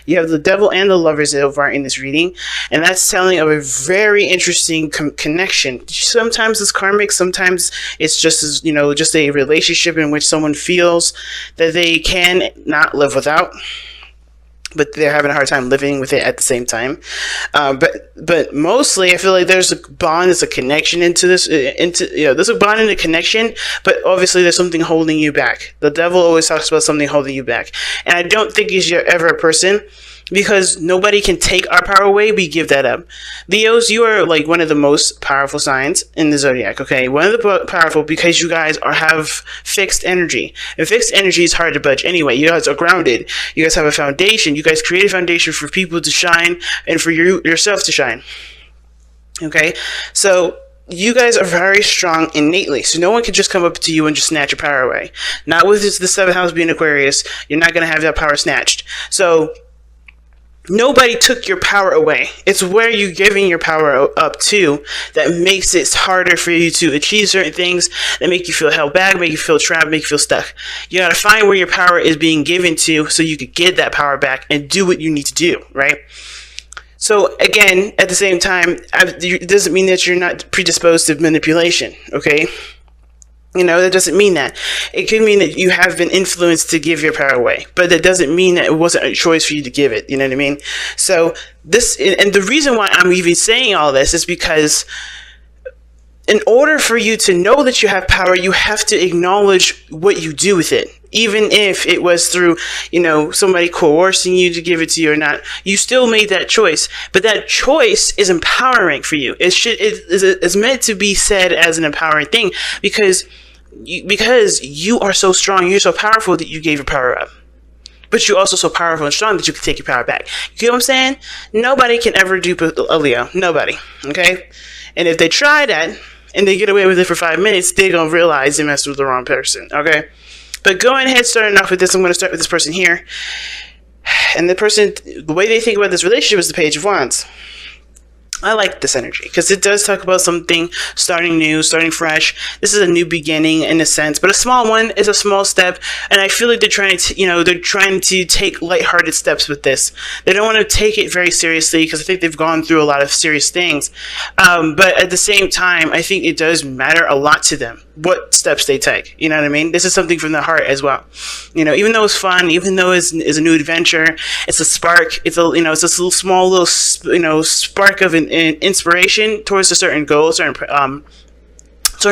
You have the Devil and the Lovers so far in this reading, and that's telling of a very interesting connection. Sometimes it's karmic, sometimes it's just just a relationship in which someone feels that they can not live without, but they're having a hard time living with it at the same time. But mostly, I feel like there's a bond, there's a connection there's a bond and a connection, but obviously there's something holding you back. The devil always talks about something holding you back, and I don't think he's ever a person, because nobody can take our power away. We give that up. Leos, you are like one of the most powerful signs in the zodiac. Okay, one of the powerful, because you guys have fixed energy, and fixed energy is hard to budge anyway. You guys are grounded. You guys have a foundation. You guys create a foundation for people to shine and for yourself to shine. Okay, so you guys are very strong innately, so no one can just come up to you and just snatch your power away. Not with the 7th house being Aquarius. You're not going to have that power snatched. So nobody took your power away. It's where you're giving your power up to that makes it harder for you to achieve certain things, that make you feel held back, make you feel trapped, make you feel stuck. You gotta find where your power is being given to so you could get that power back and do what you need to do, right? So again, at the same time, it doesn't mean that you're not predisposed to manipulation, okay? That doesn't mean that. It could mean that you have been influenced to give your power away, but that doesn't mean that it wasn't a choice for you to give it. You know what I mean? So and the reason why I'm even saying all this is because in order for you to know that you have power, you have to acknowledge what you do with it. Even if it was through, somebody coercing you to give it to you or not, you still made that choice. But that choice is empowering for you. It's meant to be said as an empowering thing because you are so strong, you're so powerful that you gave your power up. But you're also so powerful and strong that you can take your power back. You get what I'm saying? Nobody can ever dupe a Leo. Nobody. Okay? And if they try that and they get away with it for 5 minutes, they're going to realize they messed with the wrong person. Okay? But going ahead, starting off with this, I'm going to start with this person here. And the way they think about this relationship is the Page of Wands. I like this energy because it does talk about something starting new, starting fresh. This is a new beginning in a sense, but a small one is a small step. And I feel like they're trying to take lighthearted steps with this. They don't want to take it very seriously because I think they've gone through a lot of serious things. But at the same time, I think it does matter a lot to them what steps they take. You know what I mean? This is something from the heart as well. Even though it's fun, even though it's a new adventure, it's a spark. It's a small little spark of an inspiration towards a certain goal, certain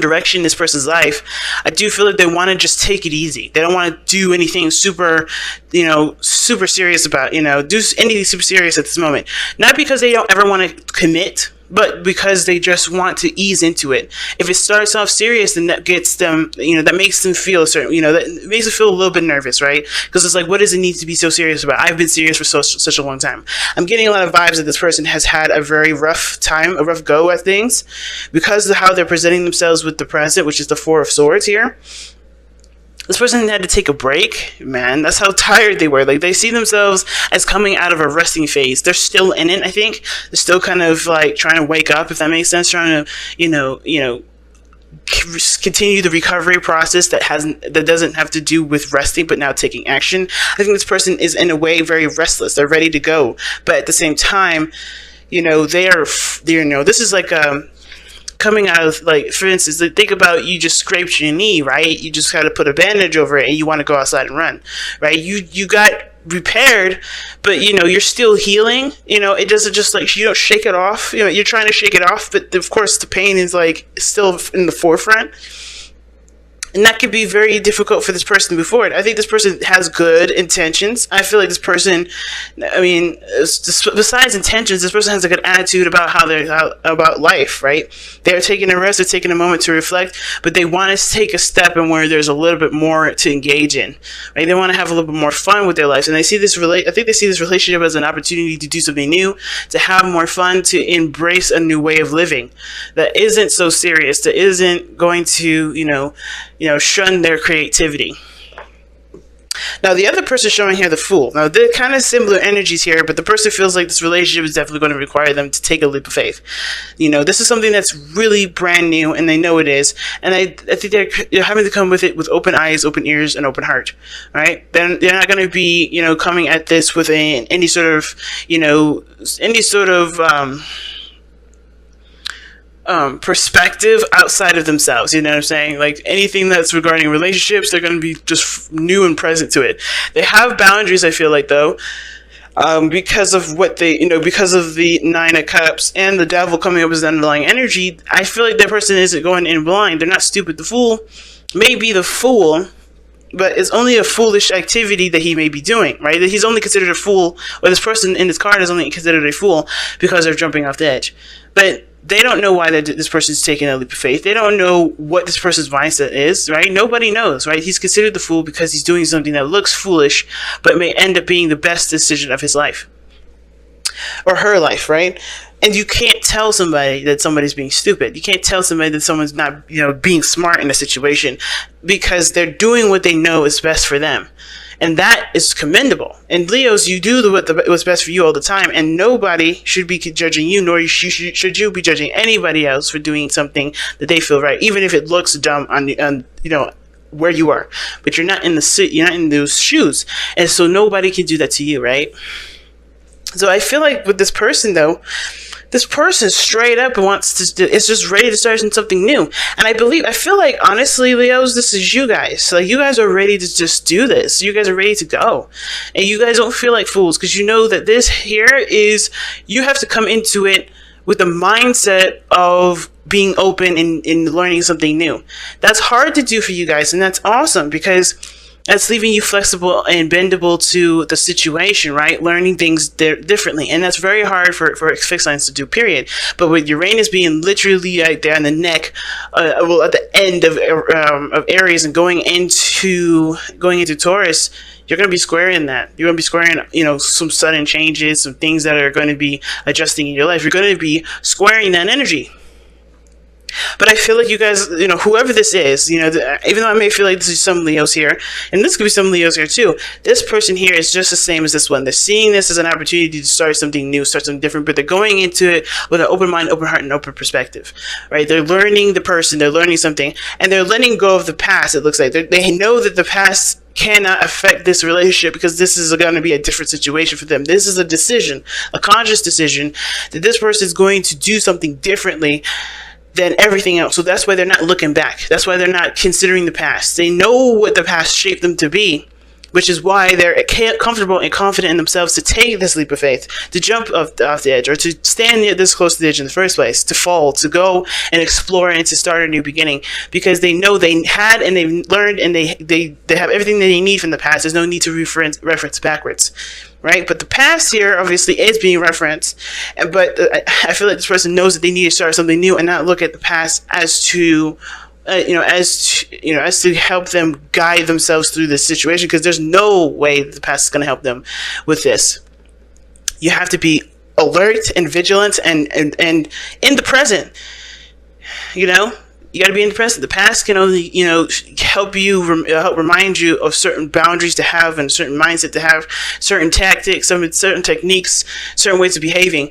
direction in this person's life. I do feel like they want to just take it easy. They don't want to do anything super serious about, do anything super serious at this moment. Not because they don't ever want to commit, but because they just want to ease into it. If it starts off serious, then that gets them, that makes them feel a certain, that makes them feel a little bit nervous, right? Because it's like, what does it need to be so serious about? I've been serious for such a long time. I'm getting a lot of vibes that this person has had a very rough time, a rough go at things, because of how they're presenting themselves with the present, which is the Four of Swords here. This person had to take a break, man. That's how tired they were. Like, they see themselves as coming out of a resting phase. They're still in it, I think. They're still kind of like trying to wake up, if that makes sense. Trying to, continue the recovery process that doesn't have to do with resting, but now taking action. I think this person is in a way very restless. They're ready to go, but at the same time, this is like coming out of, like, for instance, think about, you just scraped your knee, right? You just got to put a bandage over it and you want to go outside and run, right? You got repaired, but you're still healing. It doesn't just, like, you don't shake it off. You're trying to shake it off, but of course the pain is, like, still in the forefront. And that could be very difficult for this person to move forward. I think this person has good intentions. I feel like this person, besides intentions, this person has a good attitude about about life, right? They're taking a rest, they're taking a moment to reflect, but they want to take a step in where there's a little bit more to engage in, right? They want to have a little bit more fun with their lives, and I think they see this relationship as an opportunity to do something new, to have more fun, to embrace a new way of living that isn't so serious, that isn't going to, shun their creativity. Now, the other person showing here, the Fool. Now, they're kind of similar energies here, but the person feels like this relationship is definitely going to require them to take a leap of faith. This is something that's really brand new, and they know it is. And I think they're having to come with it with open eyes, open ears, and open heart. Right? Then they're not going to be, coming at this with any sort of, perspective outside of themselves. You know what I'm saying? Like anything that's regarding relationships, they're going to be just new and present to it. They have boundaries, I feel like, though, because of what because of the Nine of Cups and the Devil coming up as the underlying energy. I feel like that person isn't going in blind. They're not stupid. The Fool may be the fool, but it's only a foolish activity that he may be doing, right? That he's only considered a fool, or this person in this card is only considered a fool because they're jumping off the edge. But they don't know why this person's taking a leap of faith. They don't know what this person's mindset is, right? Nobody knows, right? He's considered the fool because he's doing something that looks foolish, but may end up being the best decision of his life. Or her life, right? And you can't tell somebody that somebody's being stupid. You can't tell somebody that someone's not, being smart in a situation, because they're doing what they know is best for them. And that is commendable. And Leos, you do what's best for you all the time, and nobody should be judging you, nor should you be judging anybody else for doing something that they feel right, even if it looks dumb on where you are. But you're not in you're not in those shoes, and so nobody can do that to you, right? So I feel like with this person, though, this person straight up wants to, is just ready to start something new. And I feel like, honestly, Leos, this is you guys. Like, you guys are ready to just do this. You guys are ready to go. And you guys don't feel like fools, because you know that this here is, you have to come into it with the mindset of being open and learning something new. That's hard to do for you guys, and that's awesome, because that's leaving you flexible and bendable to the situation, right? Learning things differently. And that's very hard for fixed signs to do, period. But with Uranus being literally right there on the neck, at the end of Aries and going into Taurus, you're going to be squaring that. You're going to be squaring, some sudden changes, some things that are going to be adjusting in your life. You're going to be squaring that energy. But I feel like you guys, whoever this is, even though I may feel like this is some Leos here, and this could be some Leos here too, this person here is just the same as this one. They're seeing this as an opportunity to start something new, start something different, but they're going into it with an open mind, open heart, and open perspective, right? They're learning the person, they're learning something, and they're letting go of the past, it looks like. They know that the past cannot affect this relationship, because this is going to be a different situation for them. This is a decision, a conscious decision, that this person is going to do something differently than everything else. So that's why they're not looking back. That's why they're not considering the past. They know what the past shaped them to be, which is why they're comfortable and confident in themselves to take this leap of faith, to jump off the edge, or to stand this close to the edge in the first place, to fall, to go and explore, and to start a new beginning, because they know they had and they've learned, and they have everything that they need from the past. There's no need to reference backwards. Right? But the past here obviously is being referenced, but I feel like this person knows that they need to start something new and not look at the past as to help them guide themselves through this situation, because there's no way that the past is going to help them with this. You have to be alert and vigilant and in the present. You got to be in the present. The past can only, help remind you of certain boundaries to have, and certain mindset to have, certain tactics, certain techniques, certain ways of behaving.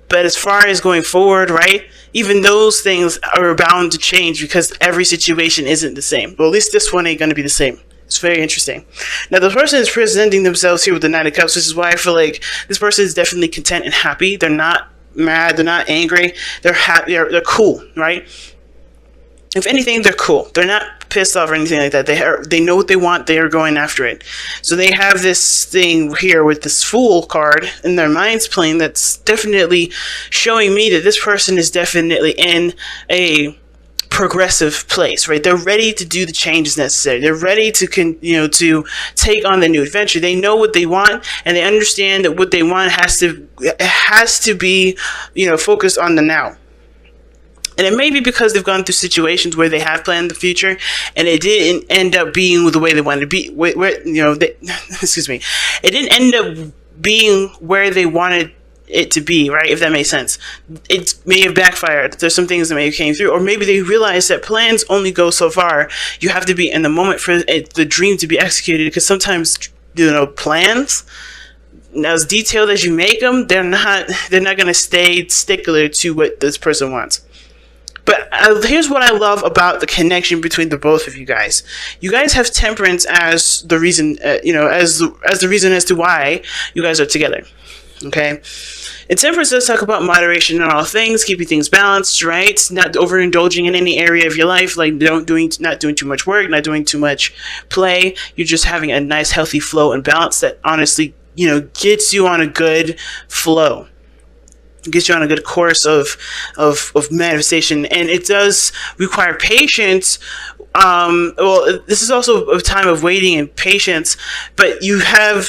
But as far as going forward, right, even those things are bound to change, because every situation isn't the same. Well, at least this one ain't going to be the same. It's very interesting. Now, the person is presenting themselves here with the Nine of Cups, which is why I feel like this person is definitely content and happy. They're not mad. They're not angry. They're happy. They're cool, right? If anything, they're cool. They're not pissed off or anything like that. They know what they want. They are going after it. So they have this thing here with this Fool card in their mind's plane that's definitely showing me that this person is definitely in a progressive place, right? They're ready to do the changes necessary. They're ready to to take on the new adventure. They know what they want, and they understand that what they want has to be focused on the now. And it may be because they've gone through situations where they have planned the future, and it didn't end up being the way they wanted to be. Excuse me. It didn't end up being where they wanted it to be, right? If that makes sense. It may have backfired. There's some things that may have came through, or maybe they realized that plans only go so far. You have to be in the moment for the dream to be executed, because sometimes, plans, as detailed as you make them, they're not going to stay stickler to what this person wants. But here's what I love about the connection between the both of you guys. You guys have temperance as the reason, as the reason as to why you guys are together. Okay? And temperance does talk about moderation in all things, keeping things balanced, right? Not overindulging in any area of your life, like not doing too much work, not doing too much play. You're just having a nice, healthy flow and balance that honestly, gets you on a good flow. Gets you on a good course of manifestation, and it does require patience. This is also a time of waiting and patience, but you have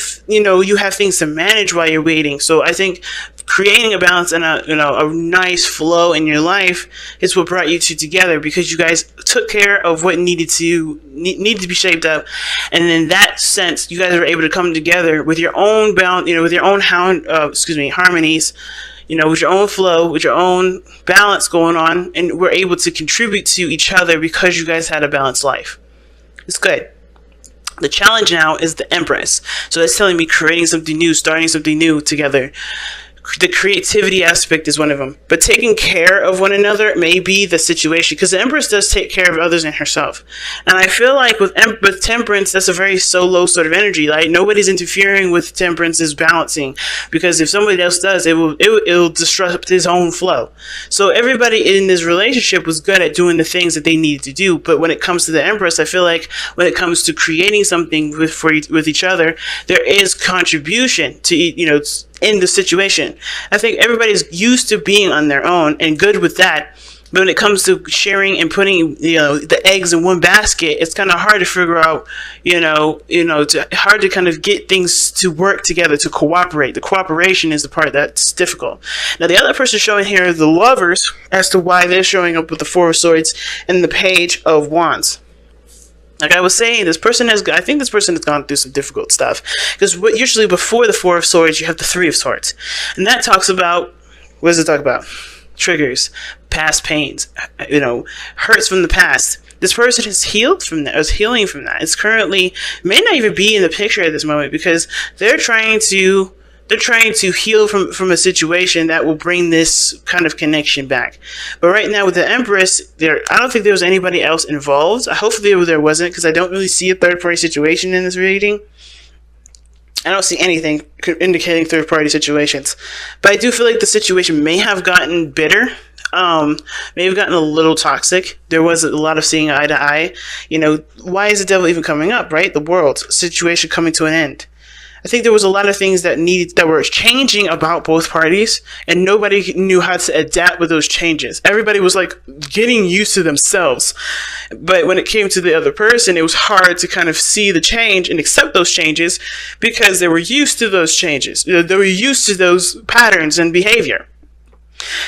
things to manage while you're waiting. So I think creating a balance and a nice flow in your life is what brought you two together, because you guys took care of what needed to be shaped up, and in that sense, you guys were able to come together with your own balance, with your own harmonies. With your own flow, with your own balance going on, and we're able to contribute to each other because you guys had a balanced life. It's good. The challenge now is the Empress. So that's telling me creating something new, starting something new together. The creativity aspect is one of them. But taking care of one another may be the situation, because the Empress does take care of others and herself. And I feel like with temperance, that's a very solo sort of energy. Like, nobody's interfering with temperance's balancing, because if somebody else does, it will disrupt his own flow. So everybody in this relationship was good at doing the things that they needed to do. But when it comes to the Empress, I feel like when it comes to creating something with each other, there is contribution to, in the situation. I think everybody's used to being on their own and good with that. But when it comes to sharing and putting, the eggs in one basket, it's kind of hard to figure out, hard to kind of get things to work together, to cooperate. The cooperation is the part that's difficult. Now, the other person showing here are the Lovers, as to why they're showing up with the Four of Swords and the Page of Wands. Like I was saying, I think this person has gone through some difficult stuff, because usually before the Four of Swords, you have the Three of Swords, and that talks about, what does it talk about? Triggers, past pains, hurts from the past. This person is healed from that, is healing from that. It's currently, may not even be in the picture at this moment, because they're trying to heal from a situation that will bring this kind of connection back. But right now with the Empress, I don't think there was anybody else involved. Hopefully there wasn't, because I don't really see a third-party situation in this reading. I don't see anything indicating third-party situations. But I do feel like the situation may have gotten bitter. May have gotten a little toxic. There was a lot of seeing eye to eye. Why is the devil even coming up, right? The world situation coming to an end. I think there was a lot of things that were changing about both parties, and nobody knew how to adapt with those changes. Everybody was like getting used to themselves. But when it came to the other person, it was hard to kind of see the change and accept those changes, because they were used to those changes. They were used to those patterns and behavior.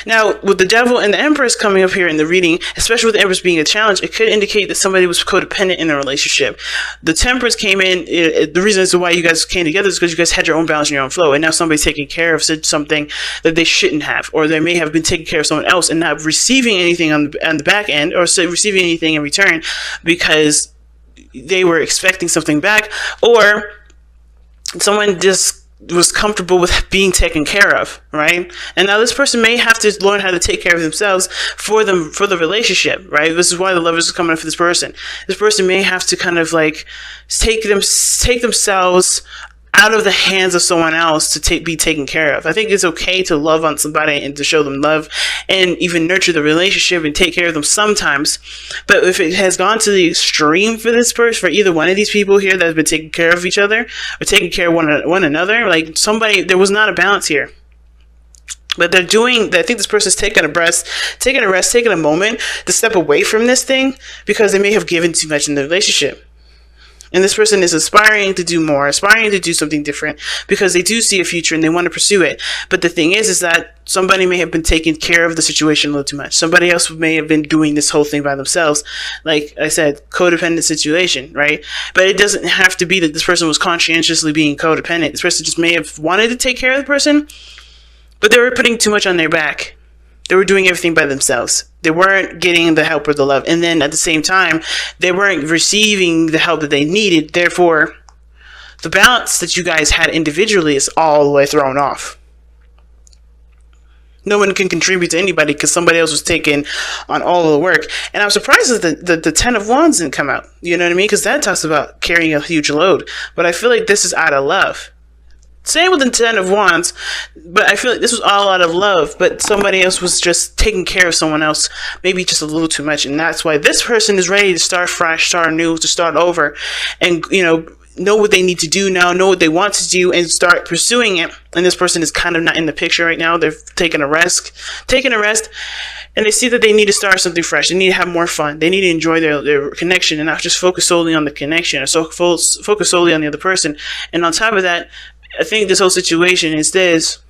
Now, with the Devil and the Empress coming up here in the reading, especially with the Empress being a challenge, it could indicate that somebody was codependent in a relationship. The Temperance came in, the reason as to why you guys came together is because you guys had your own balance and your own flow, and now somebody's taking care of something that they shouldn't have, or they may have been taking care of someone else and not receiving anything on the back end, or receiving anything in return because they were expecting something back, or someone just was comfortable with being taken care of, right? And now this person may have to learn how to take care of themselves for the relationship, right? This is why the Lovers are coming up for this person. This person may have to kind of like take themselves out of the hands of someone else to be taken care of. I think it's okay to love on somebody and to show them love and even nurture the relationship and take care of them sometimes. But if it has gone to the extreme for this person, for either one of these people here that have been taking care of each other or taking care of one another, like there was not a balance here. But I think this person's taking a rest, taking a moment to step away from this thing because they may have given too much in the relationship. And this person is aspiring to do more, aspiring to do something different because they do see a future and they want to pursue it. But the thing is that somebody may have been taking care of the situation a little too much. Somebody else may have been doing this whole thing by themselves. Like I said, codependent situation, right? But it doesn't have to be that this person was conscientiously being codependent. This person just may have wanted to take care of the person, but they were putting too much on their back. They were doing everything by themselves. They weren't getting the help or the love. And then at the same time, they weren't receiving the help that they needed. Therefore, the balance that you guys had individually is all the way thrown off. No one can contribute to anybody because somebody else was taking on all of the work. And I'm surprised that the 10 of Wands didn't come out. You know what I mean? Because that talks about carrying a huge load. But I feel like this is out of love. Same with the 10 of Wands, but I feel like this was all out of love, but somebody else was just taking care of someone else, maybe just a little too much, and that's why this person is ready to start fresh, start new, to start over, and, know what they need to do now, know what they want to do, and start pursuing it. And this person is kind of not in the picture right now. They're taking a rest, and they see that they need to start something fresh. They need to have more fun. They need to enjoy their connection and not just focus solely on the connection, or focus solely on the other person. And on top of that, I think this whole situation is this.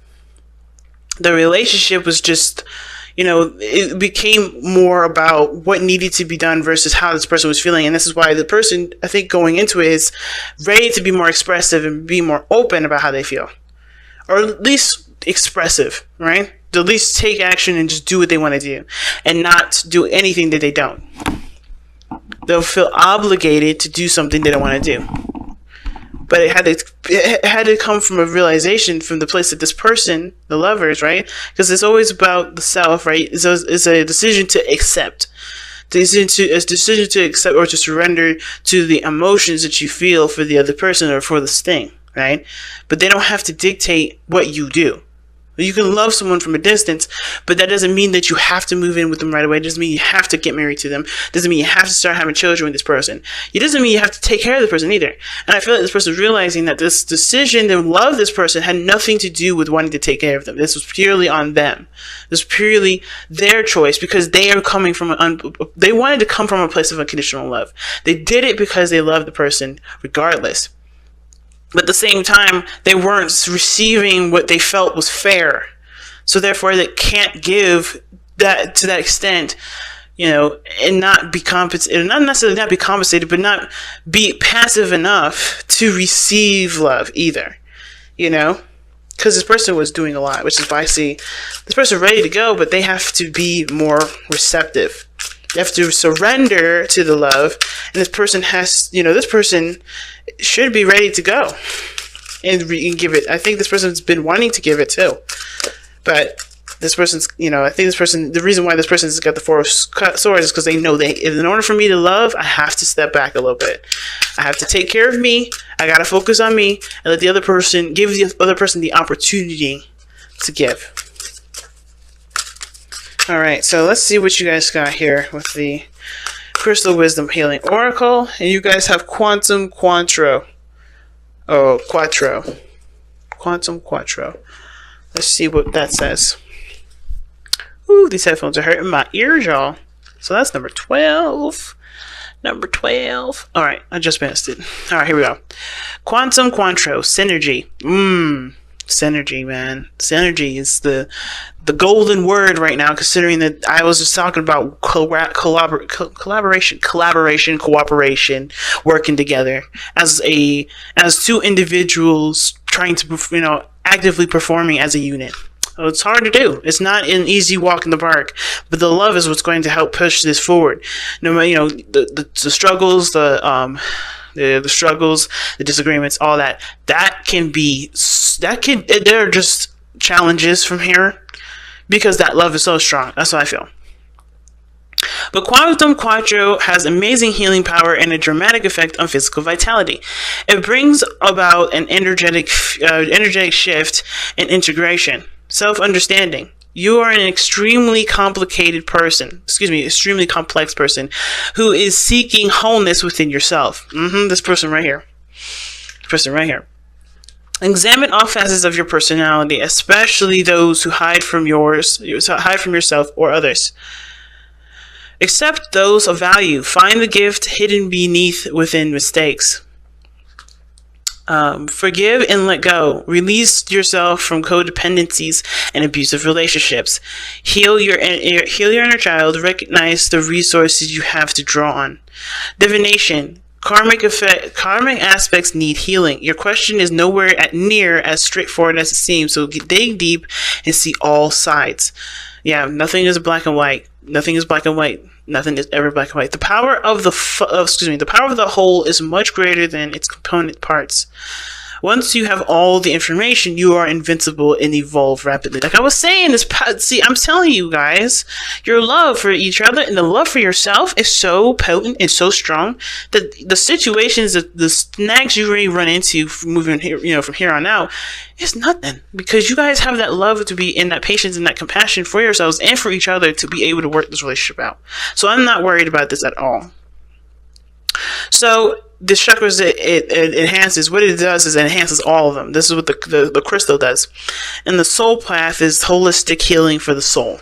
The relationship was just, it became more about what needed to be done versus how this person was feeling. And this is why the person, I think, going into it is ready to be more expressive and be more open about how they feel. Or at least expressive, right? To at least take action and just do what they want to do and not do anything that they don't. They'll feel obligated to do something they don't want to do. But it had to come from a realization from the place that this person, the lovers, right? Because it's always about the self, right? It's a decision to accept. A decision to accept or to surrender to the emotions that you feel for the other person or for this thing, right? But they don't have to dictate what you do. You can love someone from a distance, but that doesn't mean that you have to move in with them right away. It doesn't mean you have to get married to them. It doesn't mean you have to start having children with this person. It doesn't mean you have to take care of the person either. And I feel like this person is realizing that this decision to love this person had nothing to do with wanting to take care of them. This was purely on them. This was purely their choice because they are coming from they wanted to come from a place of unconditional love. They did it because they loved the person regardless. But at the same time, they weren't receiving what they felt was fair. So therefore, they can't give that to that extent, and not be compensated, not necessarily not be compensated, but not be passive enough to receive love either, because this person was doing a lot, which is why I see this person ready to go, but they have to be more receptive. They have to surrender to the love, and this person should be ready to go and give it. I think this person's been wanting to give it too, but this person's, I think this person, the reason why this person's got the Four of Swords is because they know in order for me to love, I have to step back a little bit. I have to take care of me. I got to focus on me and let the other person, give the other person the opportunity to give. All right, so let's see what you guys got here with the Crystal Wisdom Healing Oracle. And you guys have Quantum Quattro. Oh, Quattro. Quantum Quattro. Let's see what that says. Ooh, these headphones are hurting my ears, y'all. So that's number 12. Number 12. All right, I just missed it. All right, here we go. Quantum Quattro. Synergy. Synergy, man. Synergy is the golden word right now, considering that I was just talking about collaboration, cooperation, working together as two individuals trying to, actively performing as a unit. So it's hard to do. It's not an easy walk in the park, but the love is what's going to help push this forward. No matter, the struggles, the struggles, the disagreements, all that there are just challenges from here because that love is so strong. That's what I feel. But Quantum Quattro has amazing healing power and a dramatic effect on physical vitality. It brings about an energetic shift and integration, self-understanding. You are an extremely complex person who is seeking wholeness within yourself. This person right here. Examine all facets of your personality, especially those who hide from yourself or others. Accept those of value. Find the gift hidden within mistakes. Forgive and let go. Release yourself from codependencies and abusive relationships. Heal your inner child. Recognize the resources you have to draw on. Divination. Karmic aspects need healing. Your question is nowhere near as straightforward as it seems, so dig deep and see all sides. Yeah, nothing is black and white. Nothing is black and white. Nothing is ever black and white. The power of the power of the whole is much greater than its component parts. Once you have all the information, you are invincible and evolve rapidly. Like I was saying, I'm telling you guys, your love for each other and the love for yourself is so potent and so strong that the situations, the snags you may run into moving here, from here on out, is nothing, because you guys have that love to be in, that patience and that compassion for yourselves and for each other to be able to work this relationship out. So I'm not worried about this at all. So the chakras, it enhances. What it does is it enhances all of them. This is what the crystal does. And the soul path is holistic healing for the soul.